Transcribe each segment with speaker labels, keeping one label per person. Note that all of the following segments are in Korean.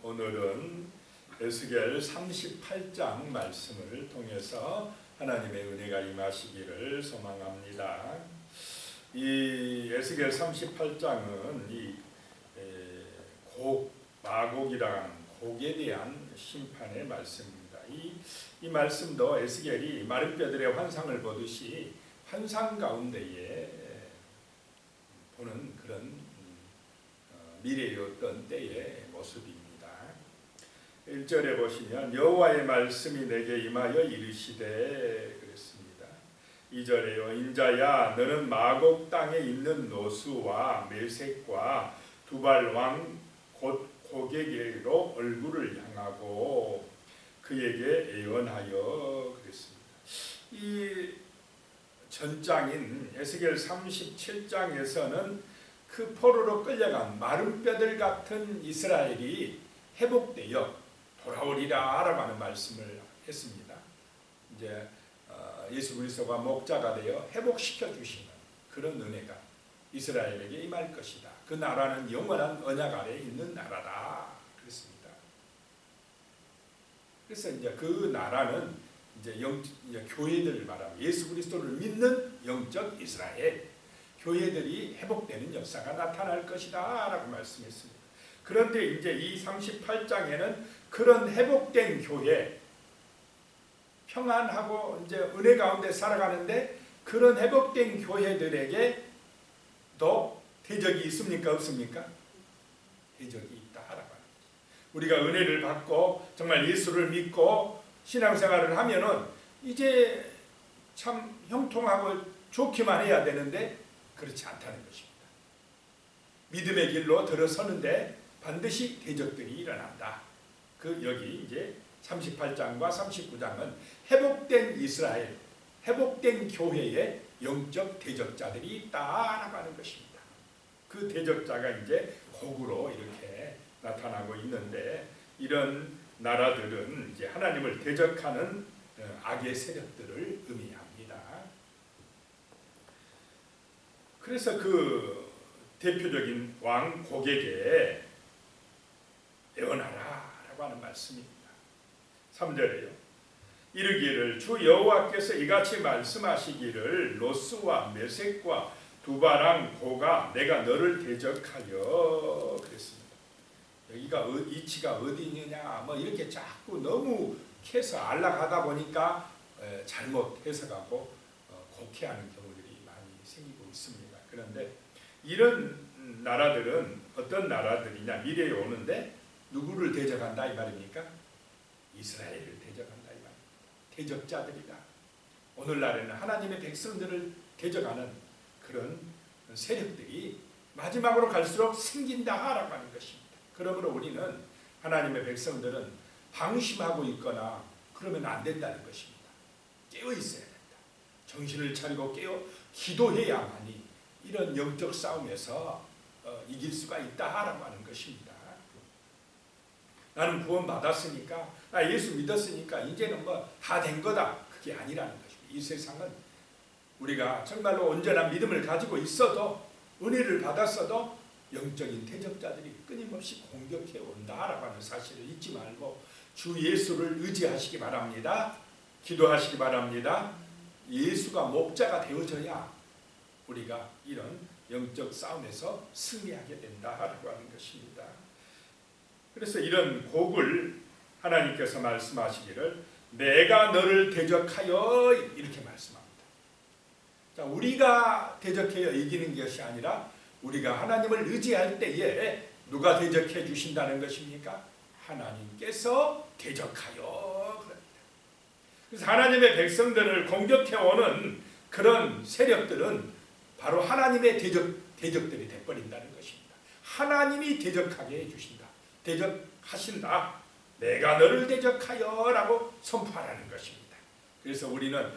Speaker 1: 오늘은 에스겔 38장 말씀을 통해서 하나님의 은혜가 임하시기를 소망합니다. 이 에스겔 38장은 마곡이라는 곡에 대한 심판의 말씀입니다. 이 말씀도 에스겔이 마른 뼈들의 환상을 보듯이 환상 가운데에 보는 그런 미래의 어떤 때의 모습입니다. 1절에 보시면 여호와의 말씀이 내게 임하여 이르시되 그랬습니다. 2절에요. 인자야 너는 마곡 땅에 있는 노수와 메색과 두발 왕 곧 고게게로 얼굴을 향하고 그에게 예언하여 그랬습니다. 이 전장인 에스겔 37장에서는 그 포로로 끌려간 마른 뼈들 같은 이스라엘이 회복되어 돌아오리라라고 하는 말씀을 했습니다. 이제 예수 그리스도가 목자가 되어 회복시켜 주시는 그런 은혜가 이스라엘에게 임할 것이다. 그 나라는 영원한 언약 아래에 있는 나라다. 그랬습니다. 그래서 이제 그 나라는 이제 교회들을 말하고 예수 그리스도를 믿는 영적 이스라엘 교회들이 회복되는 역사가 나타날 것이다라고 말씀했습니다. 그런데 이제 이 38장에는 그런 회복된 교회, 평안하고 이제 은혜 가운데 살아가는데 그런 회복된 교회들에게 또 대적이 있습니까? 없습니까? 대적이 있다라고 합니다. 우리가 은혜를 받고 정말 예수를 믿고 신앙생활을 하면은 이제 참 형통하고 좋기만 해야 되는데 그렇지 않다는 것입니다. 믿음의 길로 들어서는데 반드시 대적들이 일어난다. 여기 이제 38장과 39장은 회복된 이스라엘, 회복된 교회에 영적 대적자들이 있다라고 하는 것입니다. 그 대적자가 이제 곡으로 이렇게 나타나고 있는데 이런 나라들은 이제 하나님을 대적하는 악의 세력들을 의미합니다. 그래서 그 대표적인 왕 고게게 예언하라라고 하는 말씀입니다. 3절에요. 이르기를 주 여호와께서 이같이 말씀하시기를 노스와 메색과 두바랑 고가 내가 너를 대적하여 그랬습니다. 여기가 이치가 어디 있느냐 뭐 이렇게 자꾸 너무 캐서 안락하다 보니까 잘못 해석하고 곡해하는 경우들이 많이 생기고 있습니다. 그런데 이런 나라들은 어떤 나라들이냐 미래에 오는데 누구를 대적한다 이 말입니까? 이스라엘을 대적한다 이 말입니다. 대적자들이다. 오늘날에는 하나님의 백성들을 대적하는 그런 세력들이 마지막으로 갈수록 생긴다라고 하는 것입니다. 그러므로 우리는 하나님의 백성들은 방심하고 있거나 그러면 안 된다는 것입니다. 깨어 있어야 된다. 정신을 차리고 깨어 기도해야만이 이런 영적 싸움에서 이길 수가 있다라고 하는 것입니다. 나는 구원 받았으니까, 나 예수 믿었으니까 이제는 뭐 다 된 거다. 그게 아니라는 것입니다. 이 세상은 우리가 정말로 온전한 믿음을 가지고 있어도 은혜를 받았어도 영적인 대적자들이 끊임없이 공격해 온다라고 하는 사실을 잊지 말고 주 예수를 의지하시기 바랍니다. 기도하시기 바랍니다. 예수가 목자가 되어져야 우리가 이런 영적 싸움에서 승리하게 된다라고 하는 것입니다. 그래서 이런 곡을 하나님께서 말씀하시기를 내가 너를 대적하여 이렇게 말씀합니다. 자, 우리가 대적하여 이기는 것이 아니라 우리가 하나님을 의지할 때에 누가 대적해 주신다는 것입니까? 하나님께서 대적하여 그럽니다. 그래서 하나님의 백성들을 공격해오는 그런 세력들은 바로 하나님의 대적들이 되어버린다는 것입니다. 하나님이 대적하게 해주신다. 대적하신다. 내가 너를 대적하여 라고 선포하라는 것입니다. 그래서 우리는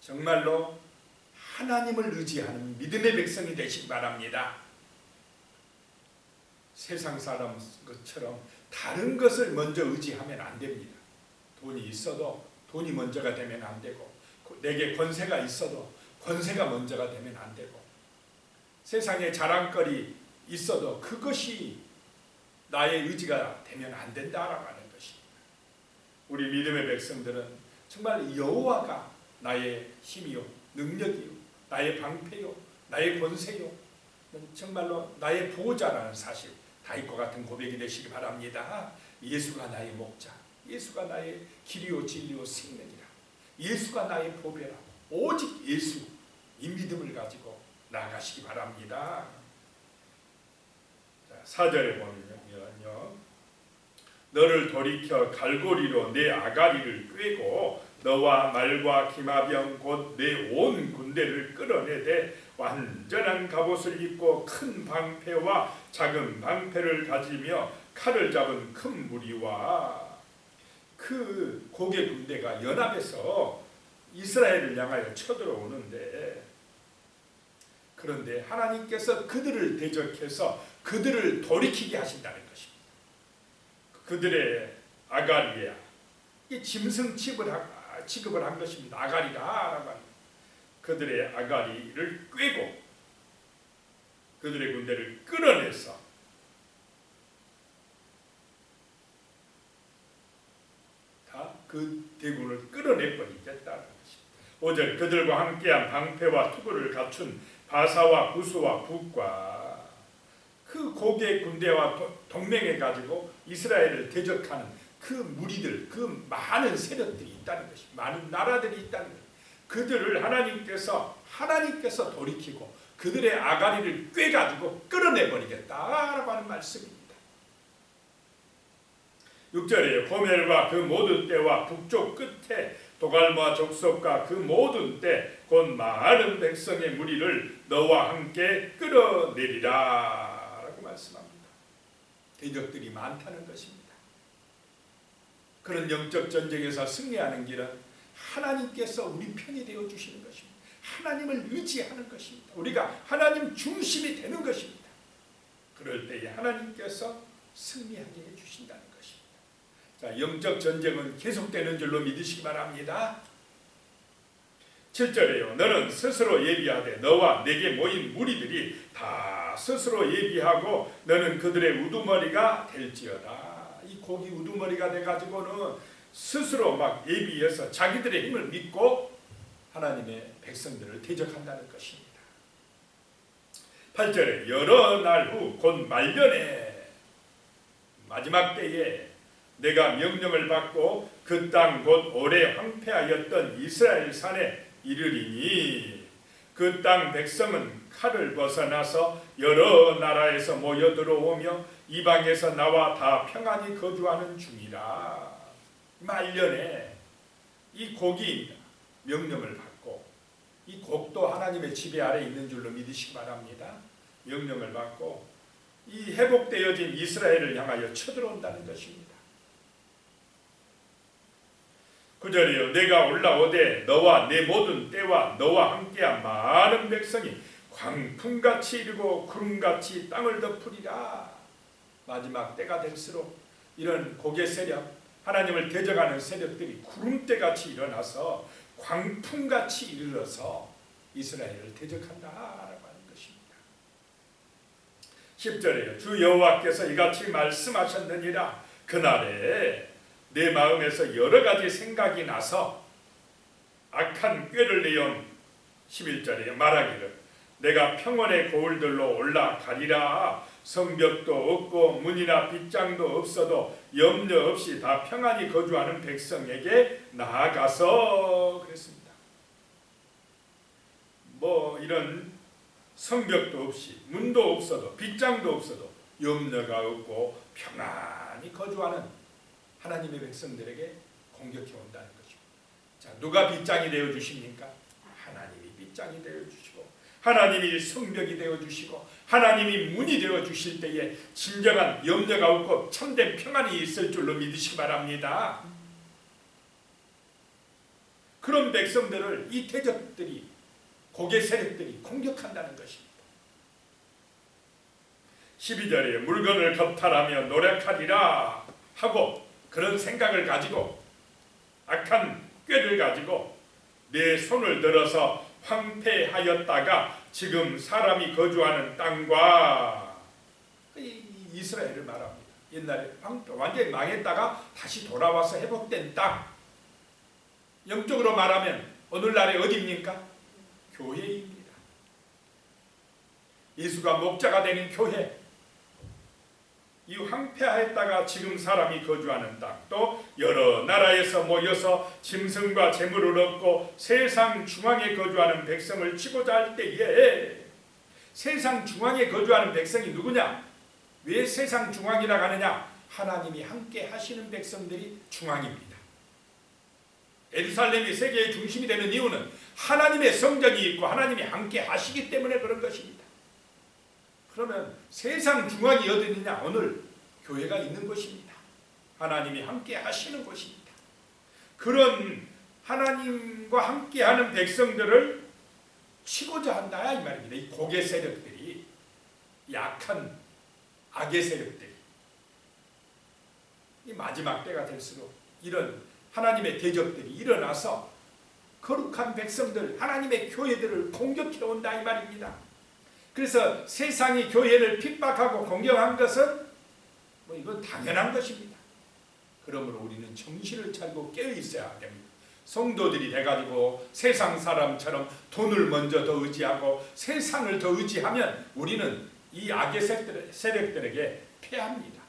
Speaker 1: 정말로 하나님을 의지하는 믿음의 백성이 되시기 바랍니다. 세상 사람 것처럼 다른 것을 먼저 의지하면 안 됩니다. 돈이 있어도 돈이 먼저가 되면 안 되고 내게 권세가 있어도 권세가 먼저가 되면 안 되고 세상에 자랑거리 있어도 그것이 나의 의지가 되면 안 된다라고 하는 것입니다. 우리 믿음의 백성들은 정말 여호와가 나의 힘이요, 능력이요, 나의 방패요, 나의 권세요, 정말로 나의 보호자라는 사실, 다윗과 같은 고백이 되시기 바랍니다. 예수가 나의 목자, 예수가 나의 길이요 진리요 생명이라, 예수가 나의 보배라, 오직 예수, 이 믿음을 가지고 나아가시기 바랍니다. 4절에 보면요, 너를 돌이켜 갈고리로 내 아가리를 꿰고 너와 말과 기마병 곧 내 온 군대를 끌어내되 완전한 갑옷을 입고 큰 방패와 작은 방패를 가지며 칼을 잡은 큰 무리와 그 고개 군대가 연합해서 이스라엘을 향하여 쳐들어오는데, 그런데 하나님께서 그들을 대적해서 그들을 돌이키게 하신다는 것입니다. 그들의 아가리에 이 짐승 취급을 한 것입니다. 아가리다라고 합니다. 그들의 아가리를 꿰고 그들의 군대를 끌어내서 다 그 대군을 끌어내버리겠다는 것입니다. 5절 그들과 함께한 방패와 투구를 갖춘 바사와 구스와 북과 그 고개 군대와 동맹해 가지고 이스라엘을 대적하는 그 무리들, 그 많은 세력들이 있다는 것입니다. 많은 나라들이 있다는 것입니다. 그들을 하나님께서 돌이키고 그들의 아가리를 꿰가지고 끌어내버리겠다라고 하는 말씀입니다. 6절에 고멜과 그 모든 때와 북쪽 끝에 도갈마 족속과 그 모든 때 곧 많은 백성의 무리를 너와 함께 끌어내리라 라고 말씀합니다. 대적들이 많다는 것입니다. 그런 영적 전쟁에서 승리하는 길은 하나님께서 우리 편이 되어 주시는 것입니다. 하나님을 의지하는 것입니다. 우리가 하나님 중심이 되는 것입니다. 그럴 때에 하나님께서 승리하게 해주신다는 것입니다. 자, 영적 전쟁은 계속되는 줄로 믿으시기 바랍니다. 7절에요. 너는 스스로 예비하되 너와 내게 모인 무리들이 다 스스로 예비하고 너는 그들의 우두머리가 될지어다. 이 고기 우두머리가 돼가지고는 스스로 막 예비해서 자기들의 힘을 믿고 하나님의 백성들을 대적한다는 것입니다. 8절에 여러 날 후 곧 말년에 마지막 때에 내가 명령을 받고 그 땅 곧 오래 황폐하였던 이스라엘 산에 이르리니 그 땅 백성은 칼을 벗어나서 여러 나라에서 모여 들어오며 이방에서 나와 다 평안히 거주하는 중이라. 말년에 이 곡이 명령을 받고, 이 곡도 하나님의 지배 아래 있는 줄로 믿으시기 바랍니다. 명령을 받고 이 회복되어진 이스라엘을 향하여 쳐들어온다는 것입니다. 9절이요. 내가 올라오되 너와 내 모든 때와 너와 함께한 많은 백성이 광풍같이 이르고 구름같이 땅을 덮으리라. 마지막 때가 될수록 이런 고개 세력, 하나님을 대적하는 세력들이 구름대같이 일어나서 광풍같이 이르러서 이스라엘을 대적한다라고 하는 것입니다. 10절에요. 주 여호와께서 이같이 말씀하셨느니라. 그날에 내 마음에서 여러 가지 생각이 나서 악한 꾀를 내온 11절에 말하기를 내가 평원의 고을들로 올라가리라. 성벽도 없고 문이나 빗장도 없어도 염려 없이 다 평안히 거주하는 백성에게 나아가서 그랬습니다. 뭐 이런 성벽도 없이 문도 없어도 빗장도 없어도 염려가 없고 평안히 거주하는 하나님의 백성들에게 공격해 온다는 거죠. 자, 누가 빗장이 되어 주십니까? 하나님이 빗장이 되어 주시고 하나님이 성벽이 되어 주시고 하나님이 문이 되어 주실 때에 진정한 염려가 없고 참된 평안이 있을 줄로 믿으시기 바랍니다. 그런 백성들을 이 대적들이, 고개 세력들이 공격한다는 것입니다. 12절에 물건을 겁탈하며 노력하리라 하고 그런 생각을 가지고 악한 꾀를 가지고 내 손을 들어서 황폐하였다가 지금 사람이 거주하는 땅과 이스라엘을 말합니다. 옛날에 완전히 망했다가 다시 돌아와서 회복된 땅. 영적으로 말하면 오늘날의 어디입니까? 교회입니다. 예수가 목자가 되는 교회. 이 황폐하였다가 지금 사람이 거주하는 땅, 또 여러 나라에서 모여서 짐승과 재물을 얻고 세상 중앙에 거주하는 백성을 치고자 할 때에, 세상 중앙에 거주하는 백성이 누구냐? 왜 세상 중앙이라고 하느냐? 하나님이 함께 하시는 백성들이 중앙입니다. 예루살렘이 세계의 중심이 되는 이유는 하나님의 성전이 있고 하나님이 함께 하시기 때문에 그런 것입니다. 그러면 세상 중앙이 어디 있느냐? 오늘 교회가 있는 곳입니다. 하나님이 함께 하시는 곳입니다. 그런 하나님과 함께하는 백성들을 치고자 한다 이 말입니다. 이 고개 세력들이, 약한 악의 세력들이, 이 마지막 때가 될수록 이런 하나님의 대적들이 일어나서 거룩한 백성들, 하나님의 교회들을 공격해 온다 이 말입니다. 그래서 세상이 교회를 핍박하고 공격한 것은 이건 당연한 것입니다. 그러므로 우리는 정신을 차리고 깨어 있어야 됩니다. 성도들이 돼가지고 세상 사람처럼 돈을 먼저 더 의지하고 세상을 더 의지하면 우리는 이 악의 세력들에게 패합니다.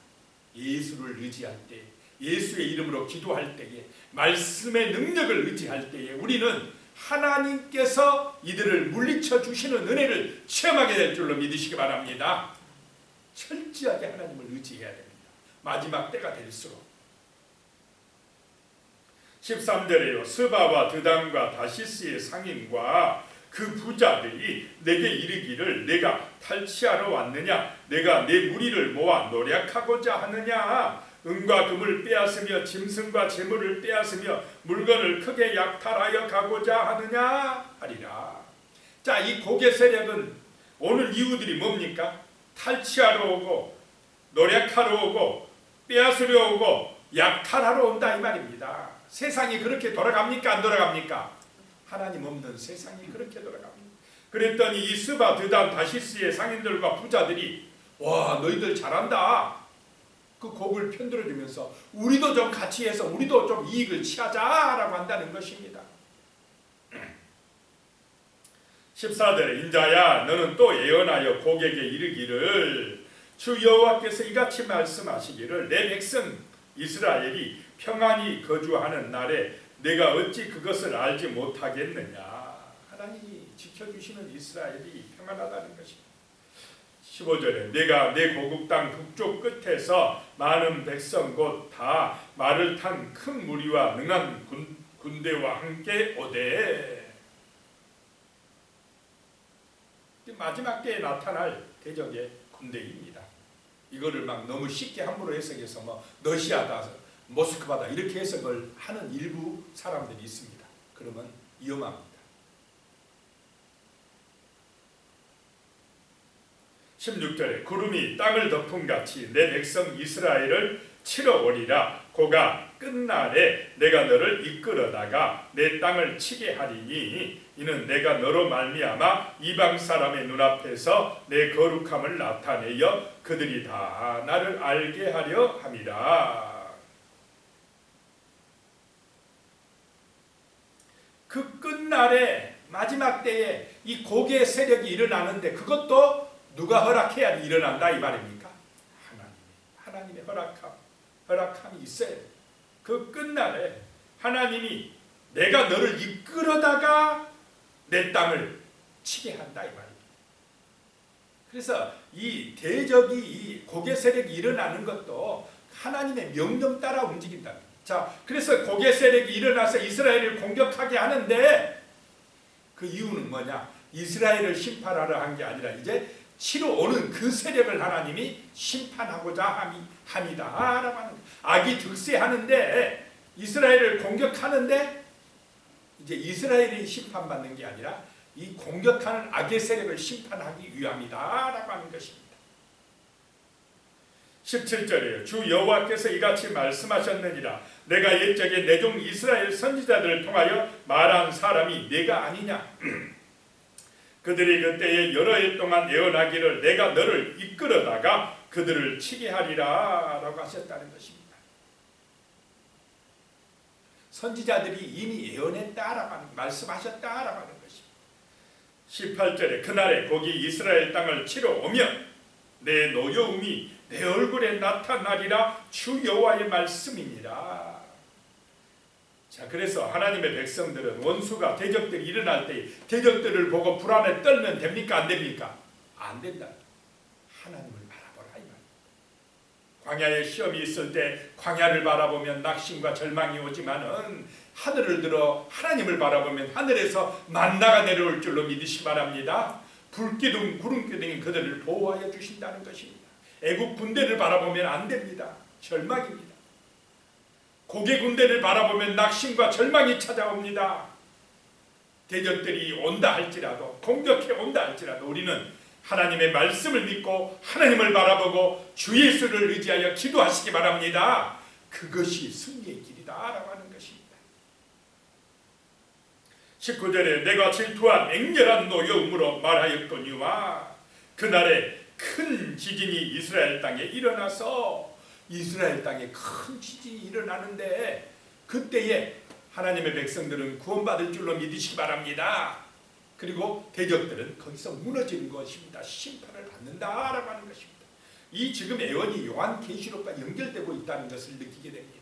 Speaker 1: 예수를 의지할 때, 예수의 이름으로 기도할 때에, 말씀의 능력을 의지할 때에 우리는 하나님께서 이들을 물리쳐 주시는 은혜를 체험하게 될 줄로 믿으시기 바랍니다. 철저하게 하나님을 의지해야 됩니다. 마지막 때가 될수록. 13절에요. 스바와 드단과 다시스의 상인과 그 부자들이 내게 이르기를 내가 탈취하러 왔느냐? 내가 내 무리를 모아 노략하고자 하느냐? 은과 금을 빼앗으며 짐승과 재물을 빼앗으며 물건을 크게 약탈하여 가고자 하느냐 하리라. 자, 이 고개 세력은 오는 이유들이 뭡니까? 탈취하러 오고 노략하러 오고 빼앗으려 오고 약탈하러 온다 이 말입니다. 세상이 그렇게 돌아갑니까? 안 돌아갑니까? 하나님 없는 세상이 그렇게 돌아갑니다. 그랬더니 이 스바, 드단, 다시스의 상인들과 부자들이 와, 너희들 잘한다. 그 곡을 편들어주면서 우리도 좀 같이 해서 우리도 좀 이익을 취하자라고 한다는 것입니다. 14절에 인자야 너는 또 예언하여 곡에게 이르기를 주 여호와께서 이같이 말씀하시기를 내 백성 이스라엘이 평안히 거주하는 날에 내가 어찌 그것을 알지 못하겠느냐. 하나님이 지켜주시는 이스라엘이 평안하다는 것입니다. 15절에 내가 내 고국 땅 북쪽 끝에서 많은 백성 곧 다 말을 탄 큰 무리와 능한 군대와 함께 오되. 마지막 때에 나타날 대적의 군대입니다. 이거를 막 너무 쉽게 함부로 해석해서 러시아다, 모스크바다 이렇게 해석을 하는 일부 사람들이 있습니다. 그러면 위험합니다. 16절에 구름이 땅을 덮은 같이 내 백성 이스라엘을 치러 오리라. 고가 끝날에 내가 너를 이끌어다가 내 땅을 치게 하리니 이는 내가 너로 말미암아 이방 사람의 눈앞에서 내 거룩함을 나타내어 그들이 다 나를 알게 하려 함이라. 그 끝날에 마지막 때에 이 고개 세력이 일어나는데 그것도 누가 허락해야 일어난다 이 말입니까? 하나님의 허락함이 있어요. 그 끝날에 하나님이 내가 너를 이끌어다가 내 땅을 치게 한다 이 말입니다. 그래서 이 대적이 이 고개 세력이 일어나는 것도 하나님의 명령 따라 움직인다. 자, 그래서 고개 세력이 일어나서 이스라엘을 공격하게 하는데 그 이유는 뭐냐? 이스라엘을 심판하려 한 게 아니라 이제 치러 오는 그 세력을 하나님이 심판하고자 합니다. 라고 하는 악이 득세하는데 이스라엘을 공격하는데 이제 이스라엘이 심판받는 게 아니라 이 공격하는 악의 세력을 심판하기 위함이다. 라고 하는 것입니다. 17절이에요. 주 여호와께서 이같이 말씀하셨느니라. 내가 옛적에 내 종 이스라엘 선지자들을 통하여 말한 사람이 내가 아니냐. 그들이 그때에 여러 해 동안 예언하기를 내가 너를 이끌어다가 그들을 치게 하리라 라고 하셨다는 것입니다. 선지자들이 이미 예언했다라고 말씀하셨다라고 하는 것입니다. 18절에 그날에 거기 이스라엘 땅을 치러 오면 내 노여움이 내 얼굴에 나타나리라 주 여호와의 말씀이니라. 자, 그래서 하나님의 백성들은 원수가 대적들이 일어날 때 대적들을 보고 불안에 떨면 됩니까? 안 됩니까? 안 된다. 하나님을 바라보라 이 말입니다. 광야에 시험이 있을 때 광야를 바라보면 낙심과 절망이 오지만은 하늘을 들어 하나님을 바라보면 하늘에서 만나가 내려올 줄로 믿으시기 바랍니다. 불기둥 구름기둥이 그들을 보호하여 주신다는 것입니다. 애국 군대를 바라보면 안 됩니다. 절망입니다. 고개 군대를 바라보면 낙심과 절망이 찾아옵니다. 대적들이 온다 할지라도 공격해 온다 할지라도 우리는 하나님의 말씀을 믿고 하나님을 바라보고 주 예수를 의지하여 기도하시기 바랍니다. 그것이 승리의 길이다 라고 하는 것입니다. 19절에 내가 질투한 맹렬한 노여움으로 말하였거니와 그날에 큰 지진이 이스라엘 땅에 일어나서 이스라엘 땅에 큰 지진이 일어나는데 그때에 하나님의 백성들은 구원받을 줄로 믿으시기 바랍니다. 그리고 대적들은 거기서 무너지는 것입니다. 심판을 받는다라고 하는 것입니다. 이 지금 예언이 요한계시록과 연결되고 있다는 것을 느끼게 됩니다.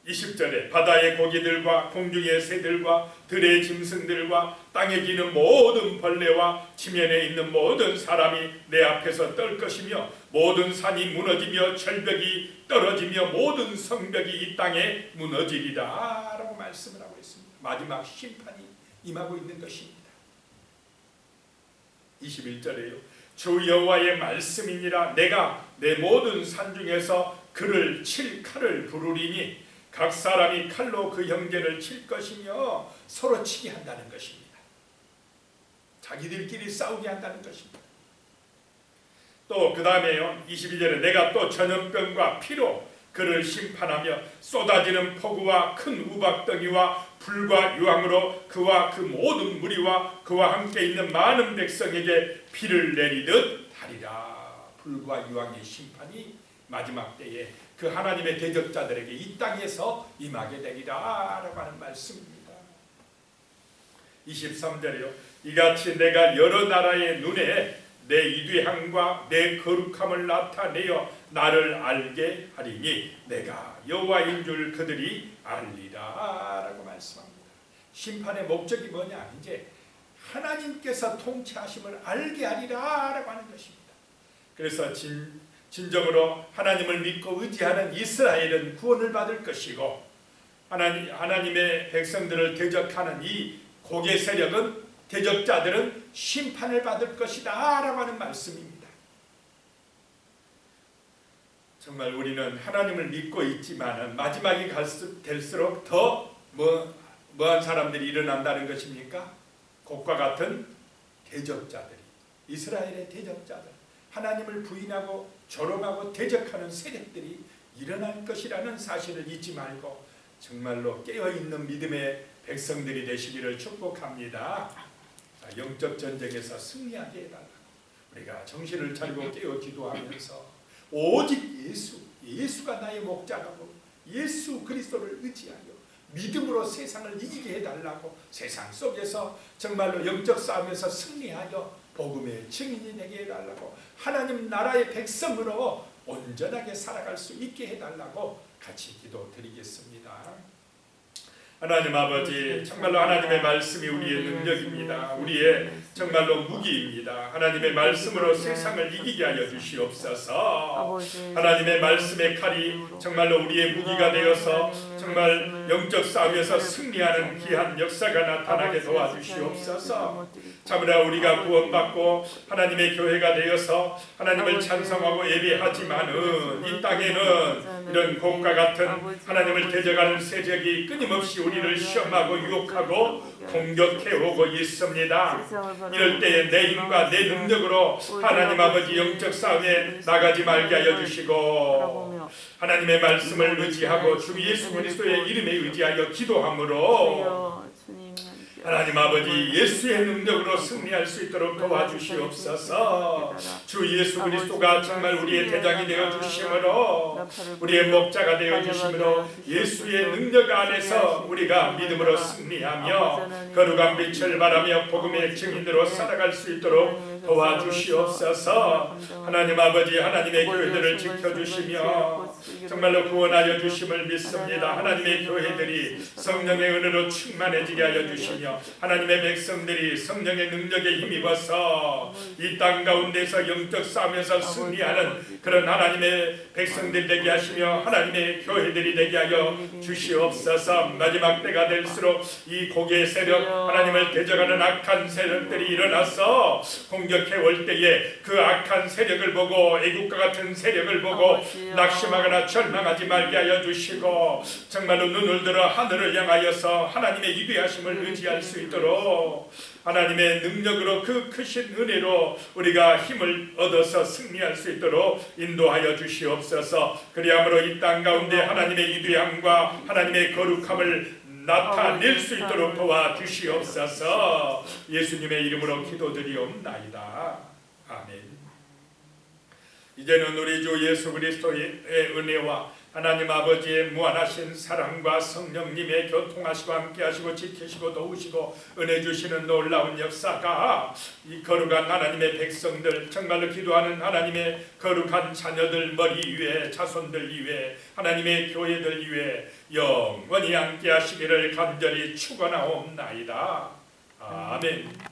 Speaker 1: 20절에 바다의 고기들과 공중의 새들과 들의 짐승들과 땅에 기는 모든 벌레와 지면에 있는 모든 사람이 내 앞에서 떨 것이며 모든 산이 무너지며 절벽이 떨어지며 모든 성벽이 이 땅에 무너지리라 라고 말씀을 하고 있습니다. 마지막 심판이 임하고 있는 것입니다. 21절에요. 주 여호와의 말씀이니라 내가 내 모든 산 중에서 그를 칠 칼을 부르리니 각 사람이 칼로 그 형제를 칠 것이며 서로 치게 한다는 것입니다. 자기들끼리 싸우게 한다는 것입니다. 또 그 다음에요. 22절에 내가 또 전염병과 피로 그를 심판하며 쏟아지는 폭우와 큰 우박덩이와 불과 유황으로 그와 그 모든 무리와 그와 함께 있는 많은 백성에게 피를 내리듯 하리라. 불과 유황의 심판이 마지막 때에 그 하나님의 대적자들에게 이 땅에서 임하게 되리라 라고 하는 말씀입니다. 23절에요. 이같이 내가 여러 나라의 눈에 내 위대함과 내 거룩함을 나타내어 나를 알게 하리니 내가 여호와인 줄 그들이 알리라 라고 말씀합니다. 심판의 목적이 뭐냐? 이제 하나님께서 통치하심을 알게 하리라 라고 하는 것입니다. 그래서 진정으로 하나님을 믿고 의지하는 이스라엘은 구원을 받을 것이고 하나님의 백성들을 대적하는 이 고개 세력은 대적자들은 심판을 받을 것이다 라고 하는 말씀입니다. 정말 우리는 하나님을 믿고 있지만 마지막이 될수록 더 뭐한 사람들이 일어난다는 것입니까? 곡과 같은 대적자들이 이스라엘의 대적자들 하나님을 부인하고 조롱하고 대적하는 세력들이 일어날 것이라는 사실을 잊지 말고 정말로 깨어있는 믿음의 백성들이 되시기를 축복합니다. 영적 전쟁에서 승리하게 해달라고 우리가 정신을 차리고 깨어 기도하면서 오직 예수가 나의 목자라고 예수 그리스도를 의지하여 믿음으로 세상을 이기게 해달라고 세상 속에서 정말로 영적 싸움에서 승리하여 복음의 증인이 되게 해달라고 하나님 나라의 백성으로 온전하게 살아갈 수 있게 해달라고 같이 기도드리겠습니다. 하나님 아버지 정말로 하나님의 말씀이 우리의 능력입니다. 우리의 정말로 무기입니다. 하나님의 말씀으로 세상을 이기게 하여 주시옵소서. 하나님의 말씀의 칼이 정말로 우리의 무기가 되어서 정말 영적 싸움에서 승리하는 귀한 역사가 나타나게 도와주시옵소서. 참으로 우리가 구원받고 하나님의 교회가 되어서 하나님을 찬송하고 예배하지만은 이 땅에는 이런 곡과 같은 하나님을 대적하는 세력이 끊임없이 우리를 시험하고 유혹하고 공격해오고 있습니다. 이럴 때에 내 힘과 내 능력으로 하나님 아버지 영적 싸움에 나가지 말게 하여 주시고 하나님의 말씀을 의지하고 주 예수 그리스도의 이름에 의지하여 기도함으로 하나님 아버지 예수의 능력으로 승리할 수 있도록 도와주시옵소서. 주 예수 그리스도가 정말 우리의 대장이 되어 주심으로 우리의 목자가 되어 주심으로 예수의 능력 안에서 우리가 믿음으로 승리하며 거룩한 빛을 발하며 복음의 증인으로 살아갈 수 있도록 도와주시옵소서. 하나님 아버지 하나님의 교회들을 지켜주시며 정말로 구원하여 주심을 믿습니다. 하나님의 교회들이 성령의 은혜로 충만해지게 하여 주시며 하나님의 백성들이 성령의 능력에 힘입어서 이 땅 가운데서 영적 싸움에서 승리하는 그런 하나님의 백성들 되게 하시며 하나님의 교회들이 되게 하여 주시옵소서. 마지막 때가 될수록 이 고개 세력 하나님을 대적하는 악한 세력들이 일어나서 공격해 올 때에 그 악한 세력을 보고 애국과 같은 세력을 보고 낙심하거나 절망하지 말게 하여 주시고 정말로 눈을 들어 하늘을 향하여서 하나님의 위대하심을 의지할 수 있도록 하나님의 능력으로 그 크신 은혜로 우리가 힘을 얻어서 승리할 수 있도록 인도하여 주시옵소서. 그리함으로 이 땅 가운데 하나님의 위대함과 하나님의 거룩함을 나타낼 수 있도록 도와주시옵소서. 예수님의 이름으로 기도드리옵나이다. 아멘. 이제는 우리 주 예수 그리스도의 은혜와 하나님 아버지의 무한하신 사랑과 성령님의 교통하시고 함께하시고 지키시고 도우시고 은혜 주시는 놀라운 역사가 이 거룩한 하나님의 백성들 정말로 기도하는 하나님의 거룩한 자녀들 머리 위에 자손들 위에 하나님의 교회들 위에 영원히 함께하시기를 간절히 축원하옵나이다. 아멘.